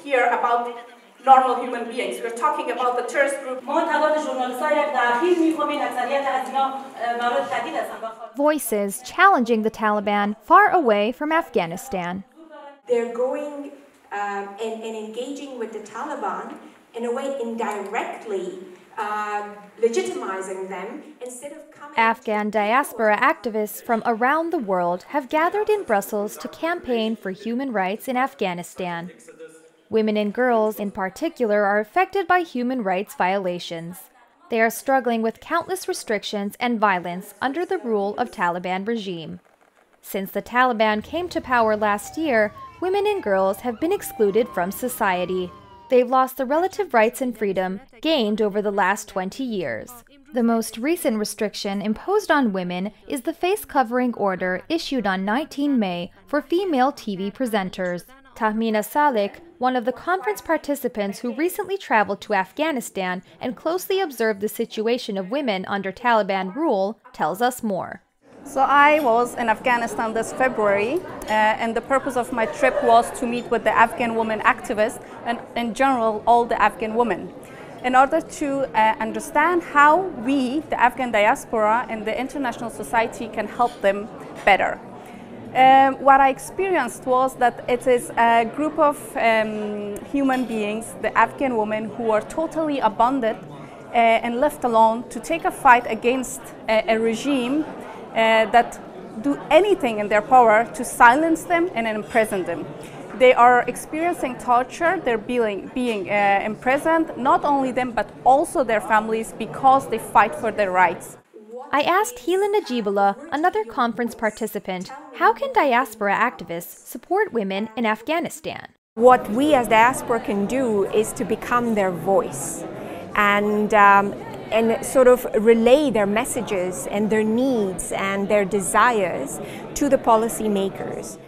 here about normal human beings. We're talking about the terrorist group. Voices challenging the Taliban far away from Afghanistan. They're going and engaging with the Taliban in a way indirectly legitimizing them instead of coming. Afghan diaspora activists from around the world have gathered in Brussels to campaign for human rights in Afghanistan. Women and girls in particular are affected by human rights violations. They are struggling with countless restrictions and violence under the rule of Taliban regime. Since the Taliban came to power last year, women and girls have been excluded from society. They've lost the relative rights and freedom gained over the last 20 years. The most recent restriction imposed on women is the face covering order issued on 19 May for female TV presenters. Tahmina Salik, one of the conference participants who recently traveled to Afghanistan and closely observed the situation of women under Taliban rule, tells us more. So I was in Afghanistan this February, and the purpose of my trip was to meet with the Afghan women activists and in general all the Afghan women in order to understand how we, the Afghan diaspora and the international society, can help them better. What I experienced was that it is a group of human beings, the Afghan women, who are totally abandoned and left alone to take a fight against a regime that do anything in their power to silence them and imprison them. They are experiencing torture, they're being imprisoned, not only them but also their families, because they fight for their rights. I asked Hila Najibullah, another conference participant, how can diaspora activists support women in Afghanistan? What we as diaspora can do is to become their voice and sort of relay their messages and their needs and their desires to the policymakers.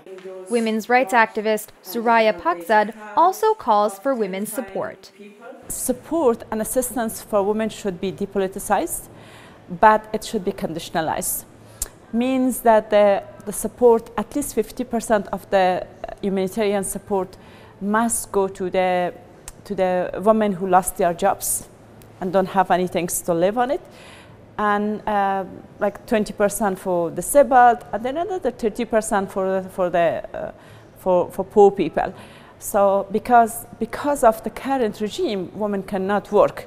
Women's rights activist Suraya Pakzad also calls for women's support. Support and assistance for women should be depoliticized, but it should be conditionalized. Means that the support, at least 50% of the humanitarian support, must go to the women who lost their jobs and don't have anything to live on it, and like 20% for disabled, and then another 30% for poor people. So because of the current regime, women cannot work.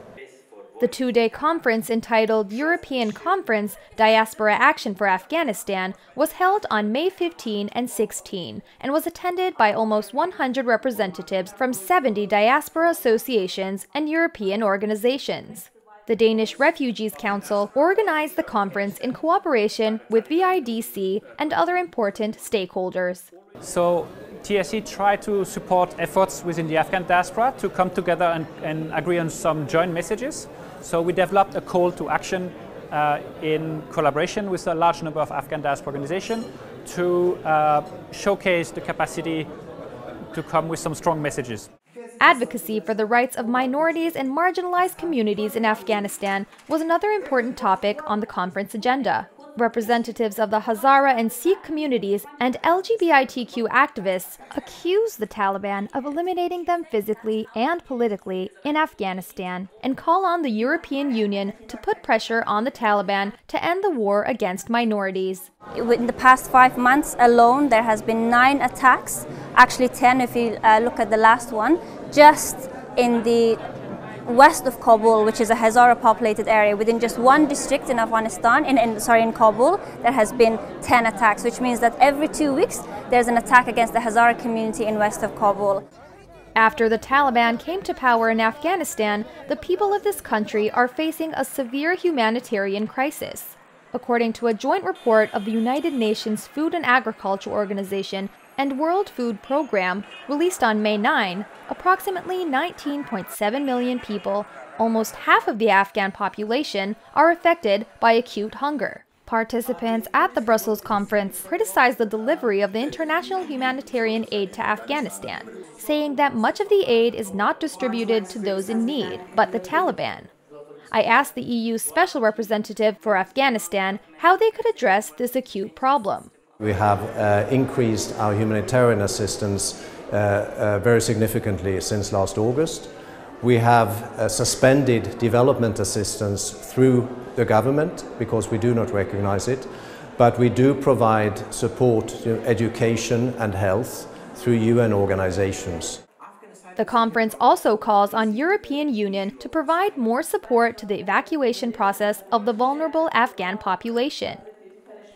The two-day conference entitled European Conference Diaspora Action for Afghanistan was held on May 15 and 16 and was attended by almost 100 representatives from 70 diaspora associations and European organizations. The Danish Refugee Council organized the conference in cooperation with VIDC and other important stakeholders. So TSE tried to support efforts within the Afghan diaspora to come together and agree on some joint messages. So we developed a call to action in collaboration with a large number of Afghan diaspora organizations to showcase the capacity to come with some strong messages. Advocacy for the rights of minorities and marginalized communities in Afghanistan was another important topic on the conference agenda. Representatives of the Hazara and Sikh communities and LGBTQ activists accuse the Taliban of eliminating them physically and politically in Afghanistan and call on the European Union to put pressure on the Taliban to end the war against minorities. In the past 5 months alone, there has been 9 attacks, actually 10 if you look at the last one, just in the west of Kabul, which is a Hazara populated area. Within just one district in Afghanistan, in Kabul, there has been 10 attacks, which means that every 2 weeks there's an attack against the Hazara community in west of Kabul. After the Taliban came to power in Afghanistan, the people of this country are facing a severe humanitarian crisis. According to a joint report of the United Nations Food and Agriculture Organization and World Food Programme, released on May 9, approximately 19.7 million people, almost half of the Afghan population, are affected by acute hunger. Participants at the Brussels conference criticized the delivery of the international humanitarian aid to Afghanistan, saying that much of the aid is not distributed to those in need, but the Taliban. I asked the EU's Special Representative for Afghanistan how they could address this acute problem. We have increased our humanitarian assistance very significantly since last August. We have suspended development assistance through the government because we do not recognize it, but we do provide support to education and health through UN organizations. The conference also calls on European Union to provide more support to the evacuation process of the vulnerable Afghan population.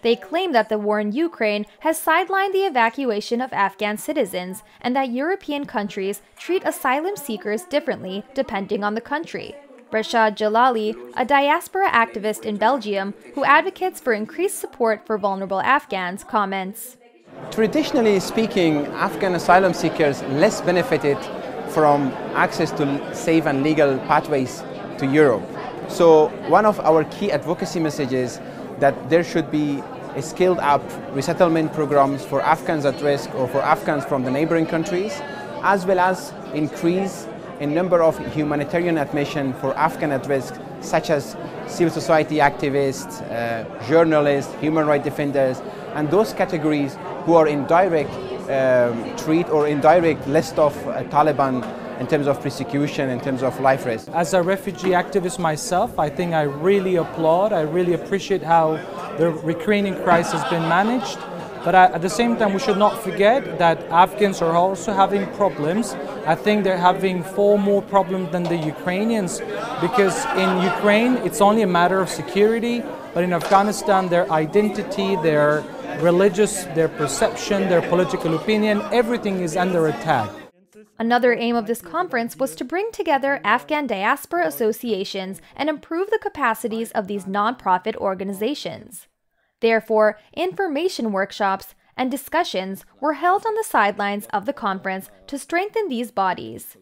They claim that the war in Ukraine has sidelined the evacuation of Afghan citizens and that European countries treat asylum seekers differently depending on the country. Rashad Jalali, a diaspora activist in Belgium who advocates for increased support for vulnerable Afghans, comments. Traditionally speaking, Afghan asylum seekers less benefited from access to safe and legal pathways to Europe. So one of our key advocacy messages that there should be scaled up resettlement programs for Afghans at risk or for Afghans from the neighboring countries, as well as increase in number of humanitarian admission for Afghan at risk, such as civil society activists, journalists, human rights defenders, and those categories who are in direct threat or indirect list of Taliban in terms of persecution, in terms of life risk. As a refugee activist myself, I think I really applaud, I really appreciate how the Ukrainian crisis has been managed. But at the same time, we should not forget that Afghans are also having problems. I think they're having far more problems than the Ukrainians, because in Ukraine, it's only a matter of security, but in Afghanistan, their identity, their religious, their perception, their political opinion, everything is under attack. Another aim of this conference was to bring together Afghan diaspora associations and improve the capacities of these non-profit organizations. Therefore, information workshops and discussions were held on the sidelines of the conference to strengthen these bodies.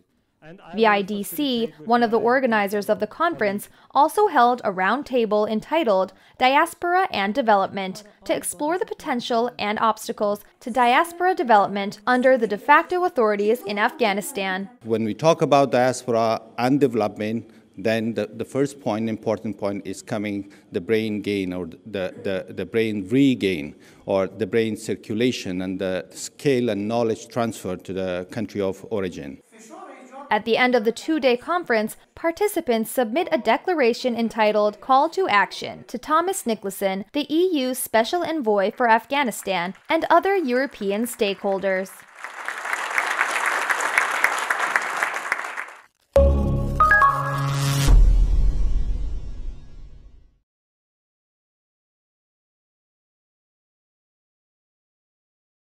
VIDC, one of the organizers of the conference, also held a roundtable entitled Diaspora and Development to explore the potential and obstacles to diaspora development under the de facto authorities in Afghanistan. When we talk about diaspora and development, then the first point, important point, is coming the brain gain or the brain regain or the brain circulation and the skill and knowledge transfer to the country of origin. At the end of the two-day conference, participants submit a declaration entitled Call to Action to Thomas Nicholson, the EU's Special Envoy for Afghanistan, and other European stakeholders.